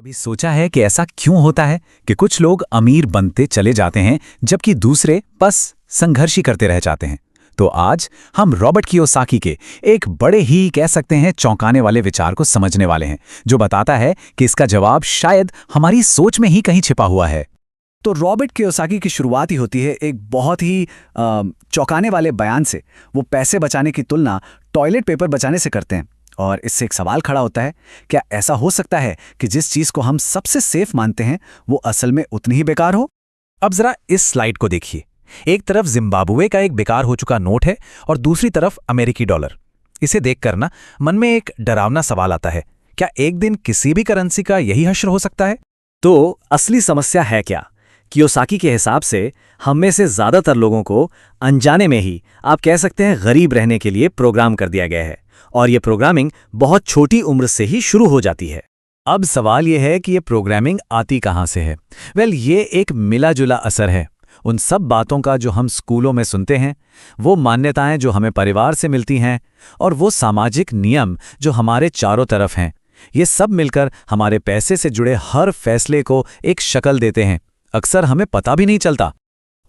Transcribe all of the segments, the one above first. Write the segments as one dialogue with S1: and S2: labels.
S1: कभी सोचा है कि ऐसा क्यों होता है कि कुछ लोग अमीर बनते चले जाते हैं जबकि दूसरे बस संघर्ष ही करते रह जाते हैं। तो आज हम रॉबर्ट कियोसाकी के एक बड़े ही कह सकते हैं चौंकाने वाले विचार को समझने वाले हैं, जो बताता है कि इसका जवाब शायद हमारी सोच में ही कहीं छिपा हुआ है।
S2: तो रॉबर्ट कियोसाकी की शुरुआत ही होती है एक बहुत ही चौंकाने वाले बयान से। वो पैसे बचाने की तुलना टॉयलेट पेपर बचाने से करते हैं और इससे एक सवाल खड़ा होता है, क्या ऐसा हो सकता है कि जिस चीज़ को हम सबसे सेफ मानते हैं वो असल में उतनी ही बेकार हो?
S1: अब जरा इस स्लाइड को देखिए। एक तरफ जिम्बाब्वे का एक बेकार हो चुका नोट है और दूसरी तरफ अमेरिकी डॉलर। इसे देखकर ना मन में एक डरावना सवाल आता है, क्या एक दिन किसी भी करेंसी का यही हश्र हो सकता है?
S2: तो असली समस्या है क्या? कियोसाकी के हिसाब से हम में से ज़्यादातर लोगों को अनजाने में ही आप कह सकते हैं गरीब रहने के लिए प्रोग्राम कर दिया गया है, और ये प्रोग्रामिंग बहुत छोटी उम्र से ही शुरू हो जाती है।
S1: अब सवाल यह है कि ये प्रोग्रामिंग आती कहाँ से है? ये एक मिला जुला असर है उन सब बातों का जो हम स्कूलों में सुनते हैं, वो मान्यताएं जो हमें परिवार से मिलती हैं, और वो सामाजिक नियम जो हमारे चारों तरफ हैं। ये सब मिलकर हमारे पैसे से जुड़े हर फैसले को एक शक्ल देते हैं। अक्सर हमें पता भी नहीं चलता।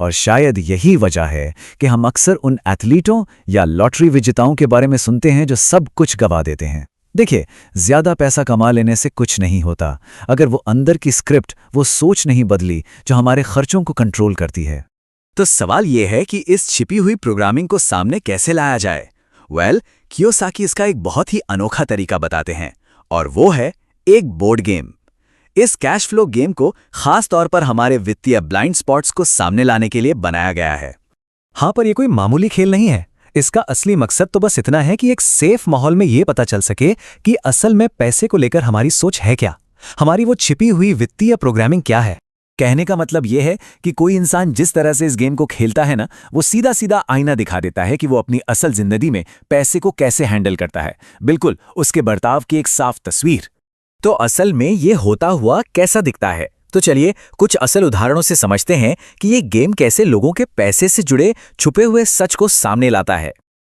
S1: और शायद यही वजह है कि हम अक्सर उन एथलीटों या लॉटरी विजेताओं के बारे में सुनते हैं जो सब कुछ गवा देते हैं। देखिए, ज्यादा पैसा कमा लेने से कुछ नहीं होता अगर वो अंदर की स्क्रिप्ट, वो सोच नहीं बदली जो हमारे खर्चों को कंट्रोल करती है।
S2: तो सवाल यह है कि इस छिपी हुई प्रोग्रामिंग को सामने कैसे लाया जाए? कियोसाकी इसका एक बहुत ही अनोखा तरीका बताते हैं, और वो है एक बोर्ड गेम। इस कैश फ्लो गेम को खास तौर पर हमारे वित्तीय ब्लाइंड स्पॉट्स को सामने लाने के लिए बनाया गया है।
S1: हाँ, पर यह कोई मामूली खेल नहीं है। इसका असली मकसद तो बस इतना है कि एक सेफ माहौल में यह पता चल सके कि असल में पैसे को लेकर हमारी सोच है क्या, हमारी वो छिपी हुई वित्तीय प्रोग्रामिंग क्या है। कहने का मतलब यह है कि कोई इंसान जिस तरह से इस गेम को खेलता है ना, वो सीधा सीधा आईना दिखा देता है कि वो अपनी असल जिंदगी में पैसे को कैसे हैंडल करता है। बिल्कुल उसके बर्ताव की एक साफ तस्वीर। तो असल में ये होता हुआ कैसा दिखता है? तो चलिए कुछ असल उदाहरणों से समझते हैं कि ये गेम कैसे लोगों के पैसे से जुड़े छुपे हुए सच को सामने लाता है।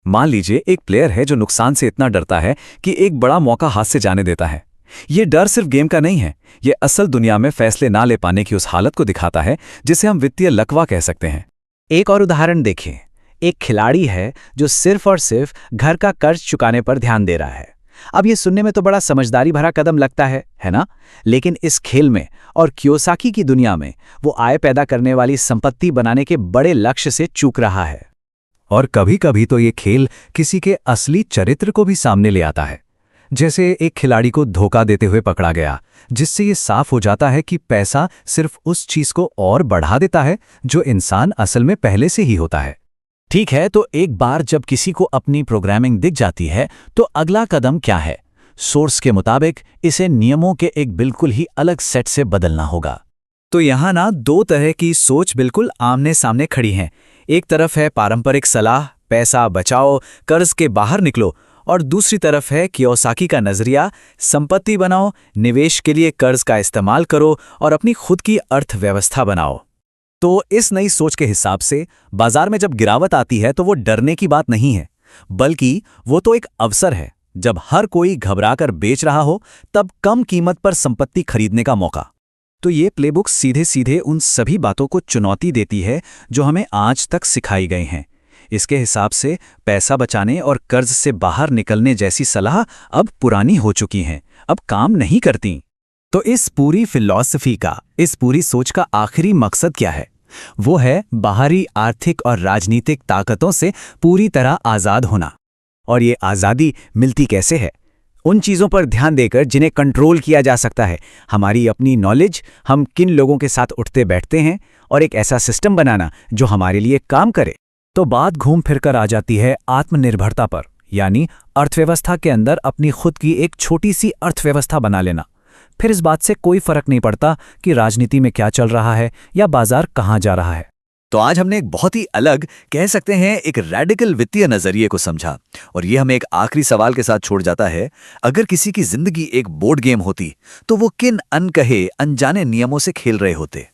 S1: मान लीजिए एक प्लेयर है जो नुकसान से इतना डरता है कि एक बड़ा मौका हाथ से जाने देता है। ये डर सिर्फ गेम का नहीं है, ये असल दुनिया में फैसले ना ले पाने की उस हालत को दिखाता है जिसे हम वित्तीय लकवा कह सकते हैं। एक और उदाहरण देखें। एक खिलाड़ी है जो सिर्फ और सिर्फ घर का कर्ज चुकाने पर ध्यान दे रहा है। अब ये सुनने में तो बड़ा समझदारी भरा कदम लगता है ना? लेकिन इस खेल में और कियोसाकी की दुनिया में वो आय पैदा करने वाली संपत्ति बनाने के बड़े लक्ष्य से चूक रहा है। और कभी कभी तो ये खेल किसी के असली चरित्र को भी सामने ले आता है। जैसे एक खिलाड़ी को धोखा देते हुए पकड़ा गया, जिससे ये साफ हो जाता है कि पैसा सिर्फ उस चीज को और बढ़ा देता है जो इंसान असल में पहले से ही होता है। ठीक है, तो एक बार जब किसी को अपनी प्रोग्रामिंग दिख जाती है तो अगला कदम क्या है? सोर्स के मुताबिक इसे नियमों के एक बिल्कुल ही अलग सेट से बदलना होगा। तो यहाँ ना दो तरह की सोच बिल्कुल आमने सामने खड़ी हैं। एक तरफ है पारंपरिक सलाह, पैसा बचाओ, कर्ज के बाहर निकलो, और दूसरी तरफ है कियोसाकी का नजरिया, संपत्ति बनाओ, निवेश के लिए कर्ज का इस्तेमाल करो और अपनी खुद की अर्थव्यवस्था बनाओ। तो इस नई सोच के हिसाब से बाजार में जब गिरावट आती है तो वो डरने की बात नहीं है, बल्कि वो तो एक अवसर है। जब हर कोई घबराकर बेच रहा हो, तब कम कीमत पर संपत्ति खरीदने का मौका। तो ये प्लेबुक सीधे सीधे उन सभी बातों को चुनौती देती है जो हमें आज तक सिखाई गई हैं। इसके हिसाब से पैसा बचाने और कर्ज से बाहर निकलने जैसी सलाह अब पुरानी हो चुकी हैं, अब काम नहीं करती। तो इस पूरी फिलॉसफी का, इस पूरी सोच का आखिरी मकसद क्या है? वो है बाहरी आर्थिक और राजनीतिक ताकतों से पूरी तरह आज़ाद होना। और ये आज़ादी मिलती कैसे है? उन चीज़ों पर ध्यान देकर जिन्हें कंट्रोल किया जा सकता है, हमारी अपनी नॉलेज, हम किन लोगों के साथ उठते बैठते हैं, और एक ऐसा सिस्टम बनाना जो हमारे लिए काम करे। तो बात घूम फिर कर आ जाती है आत्मनिर्भरता पर, यानी अर्थव्यवस्था के अंदर अपनी खुद की एक छोटी सी अर्थव्यवस्था बना लेना। फिर इस बात से कोई फर्क नहीं पड़ता कि राजनीति में क्या चल रहा है या बाजार कहाँ जा रहा है।
S2: तो आज हमने एक बहुत ही अलग, कह सकते हैं एक रैडिकल वित्तीय नजरिए को समझा, और ये हमें एक आखिरी सवाल के साथ छोड़ जाता है, अगर किसी की जिंदगी एक बोर्ड गेम होती तो वो किन अनकहे अनजाने नियमों से खेल रहे होते?